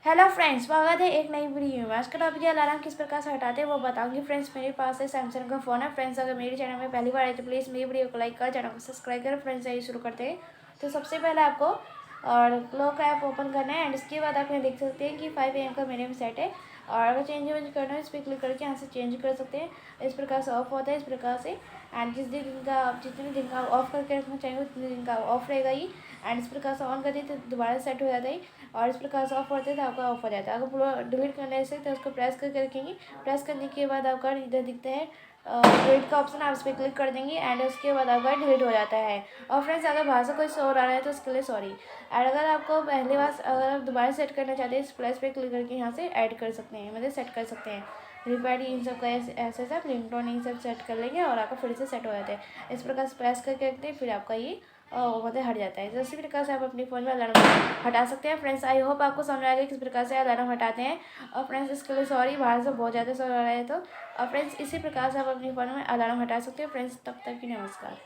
Hello friends, स्वागत है एक नई वीडियो में। आज का टॉपिक है अलार्म किस प्रकार से हटाते हैं वो बताऊंगी। फ्रेंड्स, मेरे पास है सैमसंग का फ़ोन है। फ्रेंड्स, अगर मेरे चैनल में पहली बार आए तो प्लीज़ मेरी वीडियो को लाइक कर, चैनल को सब्सक्राइब करें। फ्रेंड्स, यही शुरू करते हैं। तो सबसे पहले आपको और क्लॉक ऐप ओपन करना है एंड इसके बाद आप यहाँ देख सकते हैं कि 5 AM का मेरे में सेट है। और अगर चेंज वेंज करना है इस पर क्लिक करके यहाँ से चेंज कर सकते हैं। इस प्रकार से ऑफ होता है, इस प्रकार से। एंड जितने दिन का ऑफ करके रखना चाहिए उतने दिन का ऑफ रहेगा ये। एंड इस प्रकार से ऑन करते हैं तो दोबारा सेट हो जाता है। और इस प्रकार से ऑफ होते हैं तो आपका ऑफ हो जाता है। अगर पूरा डिलीट करने से तो उसको प्रेस करके रखेंगे। प्रेस करने के बाद आपका इधर दिखता है डिलीट का ऑप्शन, आप इस पर क्लिक कर देंगे एंड उसके बाद आपका डिलीट हो जाता है। और फ्रेंड्स, अगर बाहर से कोई शोर आ रहा है तो उसके लिए सॉरी। और अगर आपको पहली बार अगर आप दोबारा सेट करना चाहते हैं इस प्लस पे क्लिक करके यहाँ से ऐड कर सकते हैं, मतलब सेट कर सकते हैं। रिपेड इन सब का ऐसे सब रिंगटोन इन सब सेट कर लेंगे और आपका फिर से सेट हो जाता है। इस प्रकार से प्रेस करके रखते हैं, फिर आपका ये मतलब हट जाता है। तो इसी प्रकार से आप अपने फ़ोन में अलार्म हटा सकते हैं। फ्रेंड्स, आई होप आपको समझ आ गया किस प्रकार से अलार्म हटाते हैं। और फ्रेंड्स, इसके लिए सॉरी, बाहर से बहुत ज़्यादा शोर आ रहा है तो। और फ्रेंड्स, इसी प्रकार से आप अपने फ़ोन में अलार्म हटा सकते हैं। फ्रेंड्स, तब तक की नमस्कार।